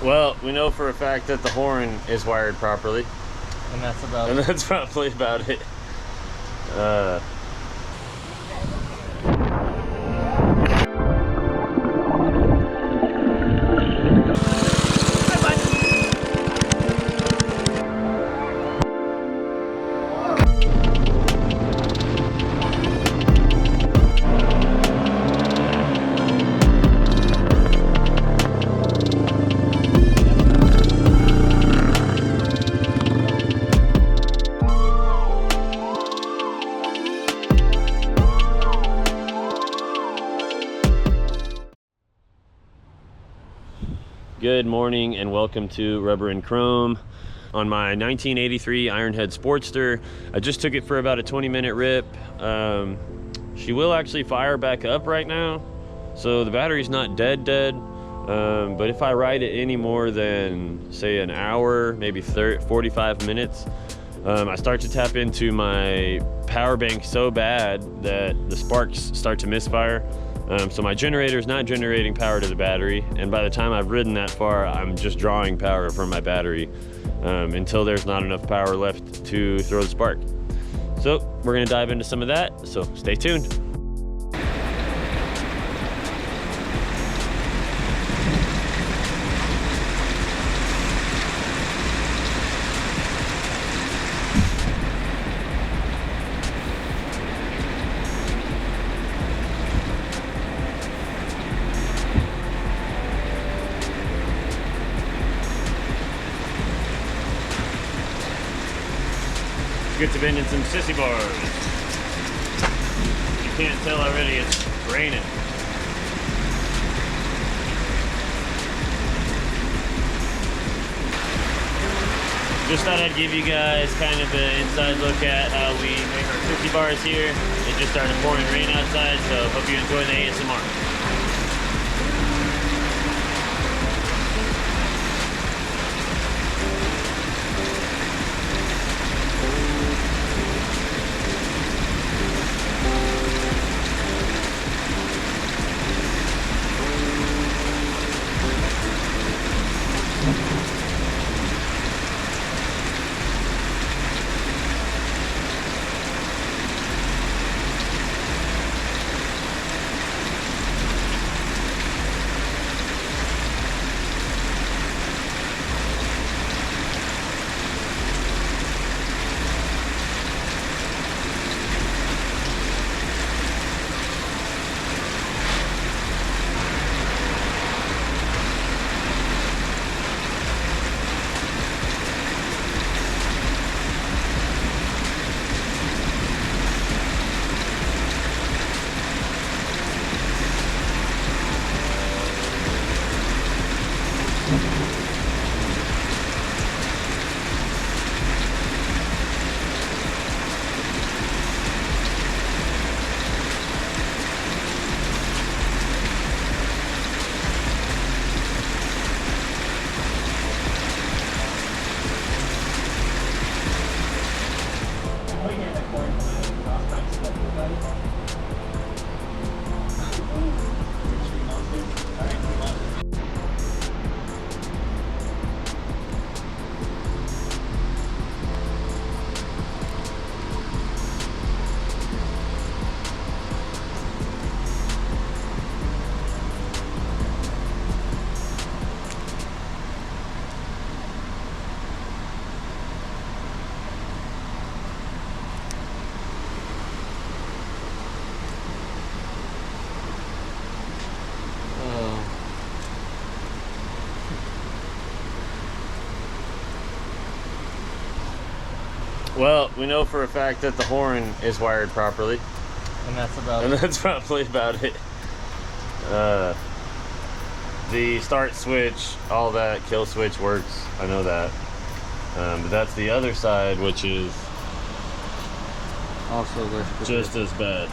Well, we know for a fact that the horn is wired properly. And that's about And that's probably about it. Good morning and welcome to Rubber and Chrome on my 1983 Ironhead Sportster. I just took it for about a 20-minute rip. She will actually fire back up right now, so the battery's not dead. But if I ride it any more than say an hour, maybe 45 minutes, I start to tap into my power bank so bad that the sparks start to misfire. So my generator is not generating power to the battery, and by the time I've ridden that far, I'm just drawing power from my battery until there's not enough power left to throw the spark. So we're gonna dive into some of that, so stay tuned. Get to bending some sissy bars. You can't tell already, it's raining. Just thought I'd give you guys kind of an inside look at how we make our sissy bars here. It just started pouring rain outside, so hope you enjoy the ASMR. Well, we know for a fact that the horn is wired properly. and that's about And that's probably about it. The start switch, all that, kill switch works. I know that. But that's the other side, which is also just as bad.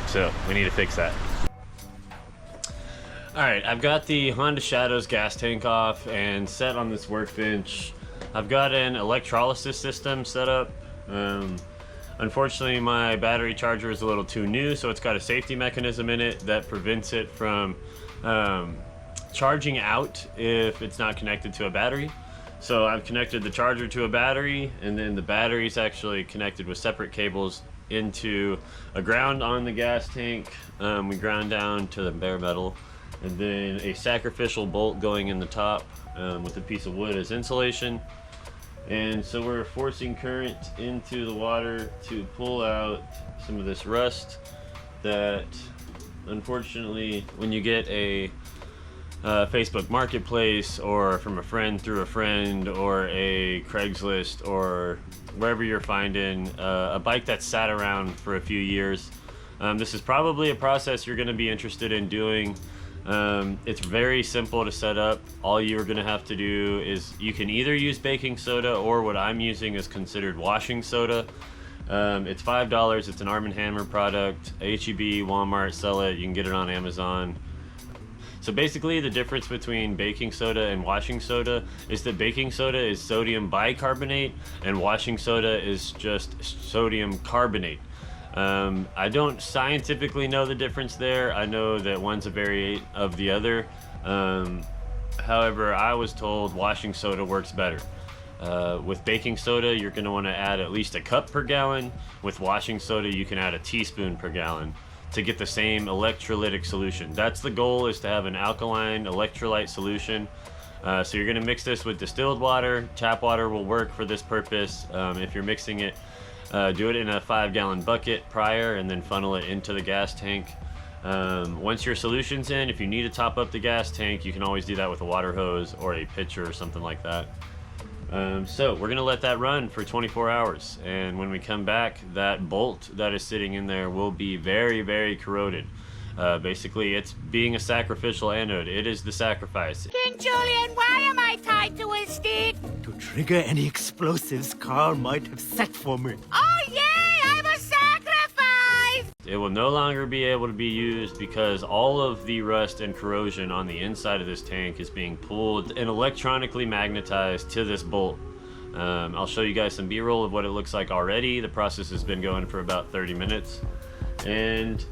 So we need to fix that. All right, I've got the Honda Shadows gas tank off and set on this workbench. I've got an electrolysis system set up. Unfortunately, my battery charger is a little too new, so it's got a safety mechanism in it that prevents it from charging out if it's not connected to a battery. So I've connected the charger to a battery, and then the battery's actually connected with separate cables into a ground on the gas tank. We ground down to the bare metal, and then a sacrificial bolt going in the top with a piece of wood as insulation. And so we're forcing current into the water to pull out some of this rust that, unfortunately, when you get a Facebook Marketplace or from a friend through a friend or a Craigslist or wherever you're finding a bike that's sat around for a few years, this is probably a process you're going to be interested in doing. It's very simple to set up. All you're going to have to do is you can either use baking soda, or what I'm using is considered washing soda. It's $5. It's an Arm & Hammer product. H-E-B, Walmart sell it. You can get it on Amazon. So basically the difference between baking soda and washing soda is that baking soda is sodium bicarbonate and washing soda is just sodium carbonate. I don't scientifically know the difference there. I know that one's a variant of the other. However, I was told washing soda works better. With baking soda, you're going to want to add at least a cup per gallon. With washing soda, you can add a teaspoon per gallon to get the same electrolytic solution. That's the goal, is to have an alkaline electrolyte solution. So you're going to mix this with distilled water. Tap water will work for this purpose. If you're mixing it, do it in a 5-gallon bucket prior and then funnel it into the gas tank. Once your solution's in, if you need to top up the gas tank, you can always do that with a water hose or a pitcher or something like that. So we're gonna let that run for 24 hours, and when we come back, that bolt that is sitting in there will be very, very corroded. Basically, it's being a sacrificial anode. It is the sacrifice. King Julian, why am I tied to a stick? To trigger any explosives Carl might have set for me. Oh, yay! I'm a sacrifice! It will no longer be able to be used because all of the rust and corrosion on the inside of this tank is being pulled and electronically magnetized to this bolt. I'll show you guys some B-roll of what it looks like already. The process has been going for about 30 minutes, and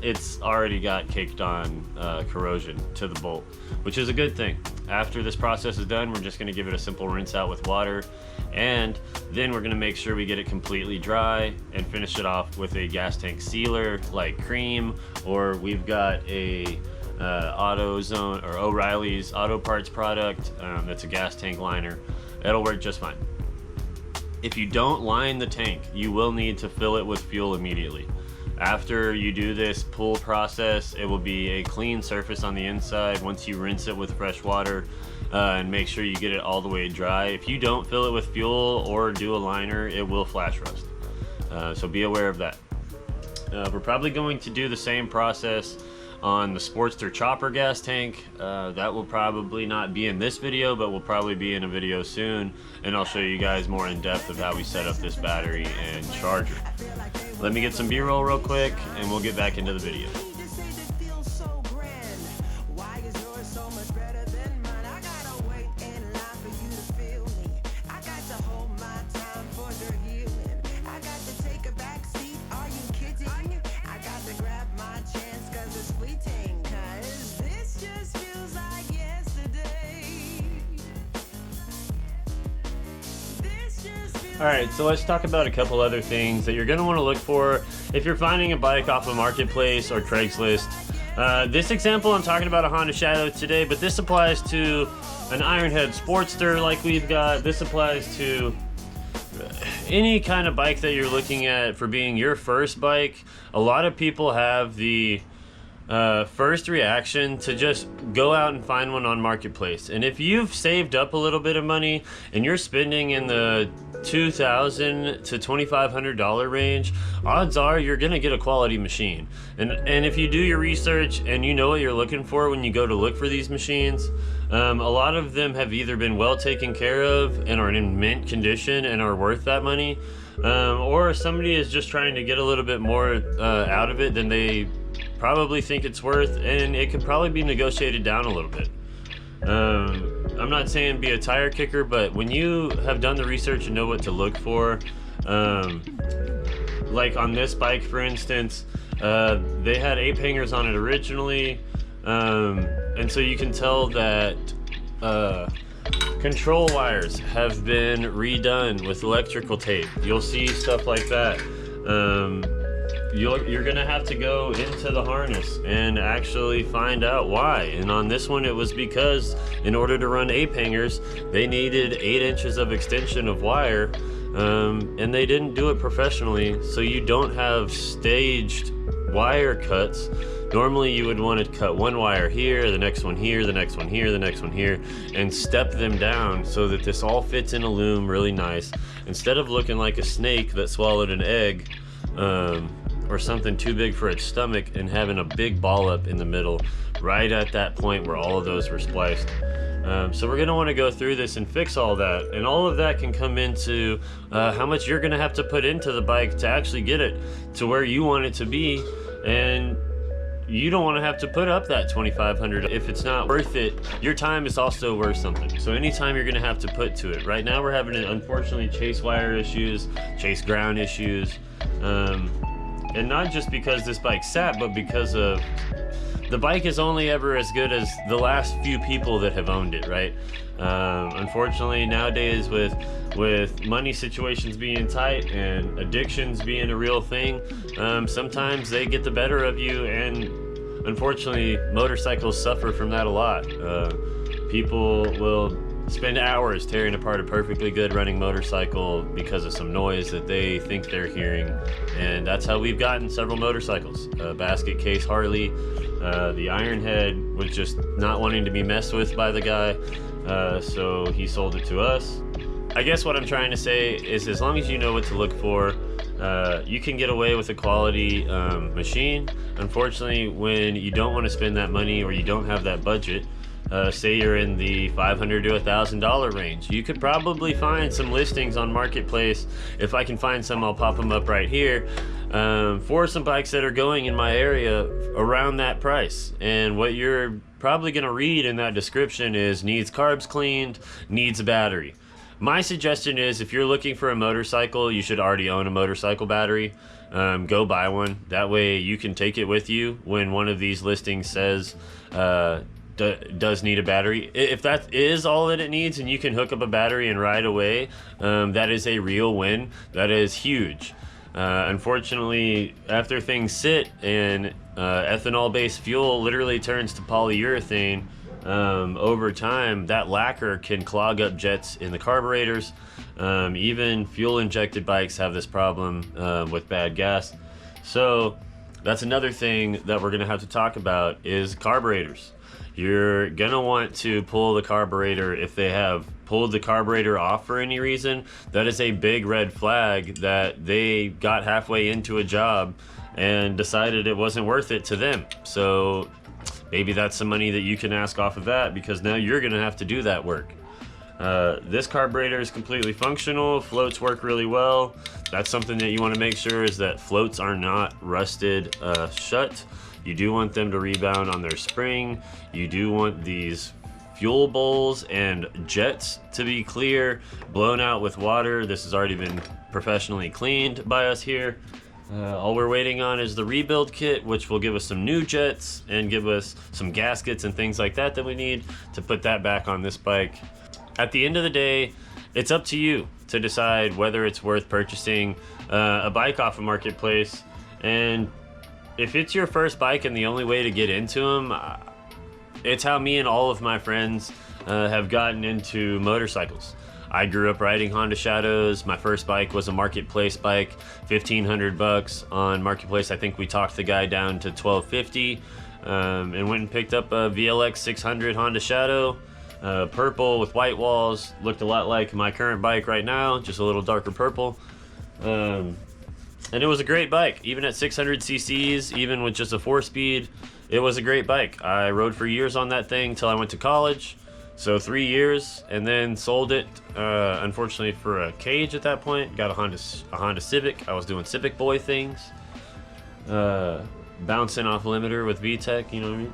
it's already got caked on corrosion to the bolt, which is a good thing. After this process is done, we're just going to give it a simple rinse out with water, and then we're going to make sure we get it completely dry and finish it off with a gas tank sealer like Cream, or we've got a AutoZone or O'Reilly's Auto Parts product that's a gas tank liner. It'll work just fine. If you don't line the tank, you will need to fill it with fuel immediately. After you do this pull process, it will be a clean surface on the inside once you rinse it with fresh water and make sure you get it all the way dry. If you don't fill it with fuel or do a liner, it will flash rust. So be aware of that. We're probably going to do the same process on the Sportster chopper gas tank. That will probably not be in this video, but will probably be in a video soon, and I'll show you guys more in depth of how we set up this battery and charger. Let me get some B-roll real quick and we'll get back into the video. Alright, so let's talk about a couple other things that you're going to want to look for if you're finding a bike off a marketplace or Craigslist. This example, I'm talking about a Honda Shadow today, but this applies to an Ironhead Sportster like we've got. This applies to any kind of bike that you're looking at for being your first bike. A lot of people have the first reaction to just go out and find one on Marketplace. And if you've saved up a little bit of money and you're spending in the $2,000 to $2,500 range, odds are you're gonna get a quality machine. And if you do your research and you know what you're looking for when you go to look for these machines, a lot of them have either been well taken care of and are in mint condition and are worth that money, or somebody is just trying to get a little bit more out of it than they probably think it's worth, and it could probably be negotiated down a little bit. I'm not saying be a tire kicker, but when you have done the research and know what to look for, like on this bike for instance, they had ape hangers on it originally. And so you can tell that control wires have been redone with electrical tape. You'll see stuff like that. You're gonna have to go into the harness and actually find out why. And on this one, it was because in order to run ape hangers, they needed 8 inches of extension of wire, and they didn't do it professionally, so you don't have staged wire cuts. Normally you would want to cut one wire here, the next one here, the next one here, the next one here, and step them down so that this all fits in a loom really nice, instead of looking like a snake that swallowed an egg, or something too big for its stomach, and having a big ball up in the middle right at that point where all of those were spliced. So we're gonna want to go through this and fix all that, and all of that can come into how much you're gonna have to put into the bike to actually get it to where you want it to be. And you don't want to have to put up that $2,500 if it's not worth it. Your time is also worth something. So anytime you're gonna have to put to it. Right now we're having, unfortunately, chase wire issues, chase ground issues, and not just because this bike sat, but because of the bike is only ever as good as the last few people that have owned it, right? Unfortunately, nowadays with money situations being tight and addictions being a real thing, sometimes they get the better of you, and unfortunately, motorcycles suffer from that a lot. People will spend hours tearing apart a perfectly good running motorcycle because of some noise that they think they're hearing, and that's how we've gotten several motorcycles. Basket Case Harley, the Ironhead was just not wanting to be messed with by the guy, so he sold it to us. I guess what I'm trying to say is, as long as you know what to look for, you can get away with a quality machine. Unfortunately, when you don't want to spend that money or you don't have that budget, say you're in the $500 to $1,000 range, you could probably find some listings on Marketplace. If I can find some, I'll pop them up right here, for some bikes that are going in my area around that price. And what you're probably going to read in that description is needs carbs cleaned, needs a battery. My suggestion is, if you're looking for a motorcycle, you should already own a motorcycle battery. Go buy one. That way you can take it with you when one of these listings says does need a battery. If that is all that it needs and you can hook up a battery and ride away, that is a real win. That is huge. Unfortunately, after things sit and ethanol-based fuel literally turns to polyurethane, over time, that lacquer can clog up jets in the carburetors. Even fuel-injected bikes have this problem with bad gas. So that's another thing that we're going to have to talk about is carburetors. You're going to want to pull the carburetor. If they have pulled the carburetor off for any reason, that is a big red flag that they got halfway into a job and decided it wasn't worth it to them. So maybe that's some money that you can ask off of that, because now you're going to have to do that work. This carburetor is completely functional. Floats work really well. That's something that you want to make sure, is that floats are not rusted shut. You do want them to rebound on their spring. You do want these fuel bowls and jets to be clear, blown out with water. This has already been professionally cleaned by us here. All we're waiting on is the rebuild kit, which will give us some new jets and give us some gaskets and things like that that we need to put that back on this bike. At the end of the day, it's up to you to decide whether it's worth purchasing a bike off a Marketplace. And if it's your first bike and the only way to get into them, it's how me and all of my friends have gotten into motorcycles. I grew up riding Honda Shadows. My first bike was a Marketplace bike, $1,500 on Marketplace. I think we talked the guy down to $1,250, and went and picked up a VLX 600 Honda Shadow, purple with white walls. Looked a lot like my current bike right now, just a little darker purple. And it was a great bike, even at 600 cc's, even with just a 4-speed. It was a great bike. I rode for years on that thing till I went to college. So 3 years, and then sold it, unfortunately, for a cage at that point. Got a Honda Civic. I was doing Civic boy things, bouncing off limiter with VTEC, you know what I mean?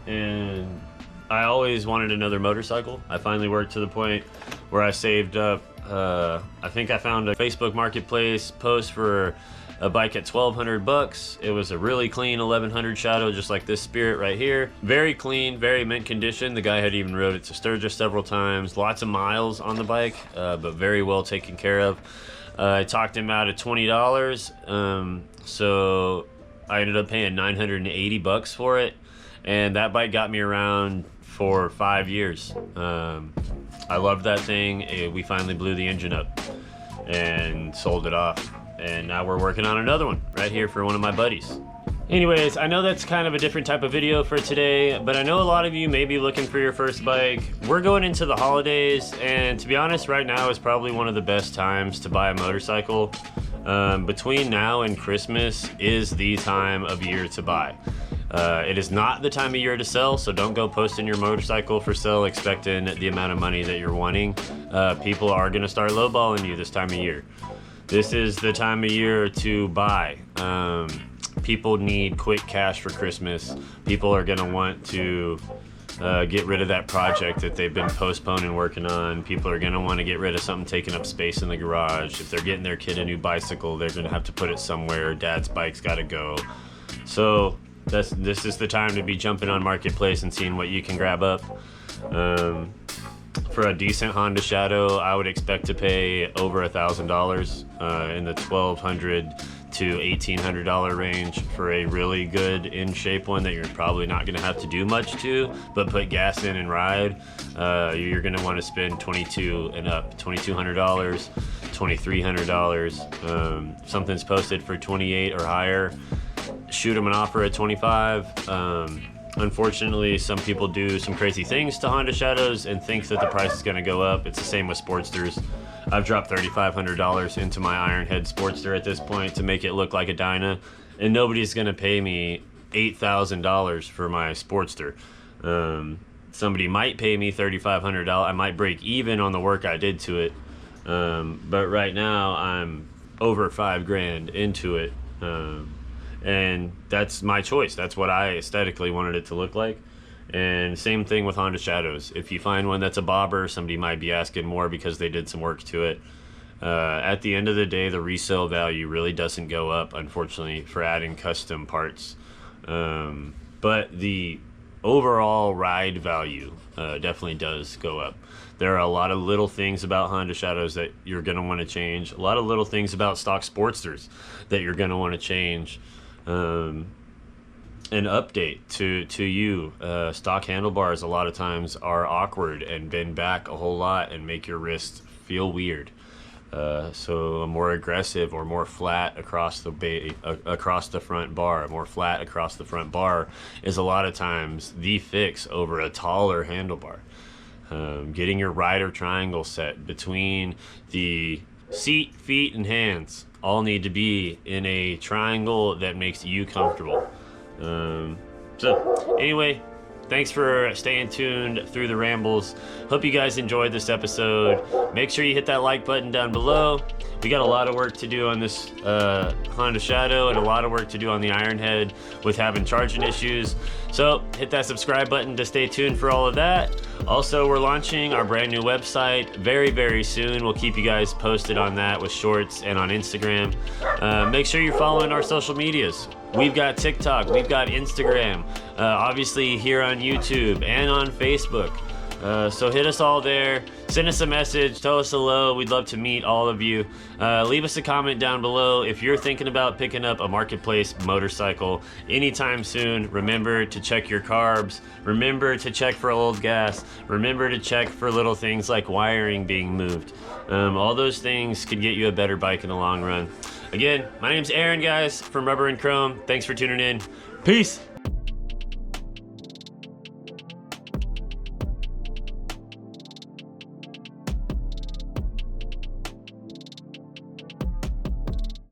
And I always wanted another motorcycle. I finally worked to the point where I saved up. I think I found a Facebook Marketplace post for a bike at $1,200. It was a really clean 1100 Shadow, just like this Spirit right here. Very clean, very mint condition. The guy had even rode it to Sturgis several times. Lots of miles on the bike, but very well taken care of. I talked him out at $20, so I ended up paying $980 for it, and that bike got me around for 5 years. I loved that thing. We finally blew the engine up and sold it off, and now we're working on another one right here for one of my buddies. Anyways, I know that's kind of a different type of video for today, but I know a lot of you may be looking for your first bike. We're going into the holidays, and to be honest, right now is probably one of the best times to buy a motorcycle. Between now and Christmas is the time of year to buy. It is not the time of year to sell, so don't go posting your motorcycle for sale expecting the amount of money that you're wanting. People are going to start lowballing you this time of year. This is the time of year to buy. People need quick cash for Christmas. People are going to want to get rid of that project that they've been postponing working on. People are going to want to get rid of something taking up space in the garage. If they're getting their kid a new bicycle, they're going to have to put it somewhere. Dad's bike's got to go. So this is the time to be jumping on Marketplace and seeing what you can grab up. For a decent Honda Shadow, I would expect to pay over $1,000 in the $1,200 to $1,800 range for a really good in-shape one that you're probably not going to have to do much to, but put gas in and ride. You're going to want to spend $2,200 and up, $2,200, $2,300. Something's posted for $28 or higher. Shoot them an offer at $25. Unfortunately, some people do some crazy things to Honda Shadows and think that the price is going to go up. It's the same with Sportsters. I've dropped $3,500 into my Ironhead Sportster at this point to make it look like a Dyna, and nobody's going to pay me $8,000 for my Sportster. Somebody might pay me $3,500. I might break even on the work I did to it, but right now I'm over $5,000 into it. And that's my choice. That's what I aesthetically wanted it to look like. And same thing with Honda Shadows. If you find one that's a bobber, somebody might be asking more because they did some work to it. At the end of the day, the resale value really doesn't go up, unfortunately, for adding custom parts. But the overall ride value definitely does go up. There are a lot of little things about Honda Shadows that you're going to want to change. A lot of little things about stock Sportsters that you're going to want to change. An update to you. Stock handlebars a lot of times are awkward and bend back a whole lot and make your wrist feel weird. So a more aggressive or more flat across the front bar, more flat across the front bar is a lot of times the fix over a taller handlebar. Getting your rider triangle set between the seat, feet, and hands all need to be in a triangle that makes you comfortable. So anyway, thanks for staying tuned through the rambles. Hope you guys enjoyed this episode. Make sure you hit that like button down below. We got a lot of work to do on this Honda Shadow and a lot of work to do on the Ironhead with having charging issues. So hit that subscribe button to stay tuned for all of that. Also, we're launching our brand new website very, very soon. We'll keep you guys posted on that with shorts and on Instagram. Make sure you're following our social medias. We've got TikTok, we've got Instagram, obviously here on YouTube and on Facebook. So hit us all there, send us a message, tell us hello. We'd love to meet all of you. Leave us a comment down below if you're thinking about picking up a Marketplace motorcycle anytime soon. Remember to check your carbs, remember to check for old gas, remember to check for little things like wiring being moved. All those things could get you a better bike in the long run. Again, my name's Aaron, guys, from Rubber and Chrome. Thanks for tuning in. Peace.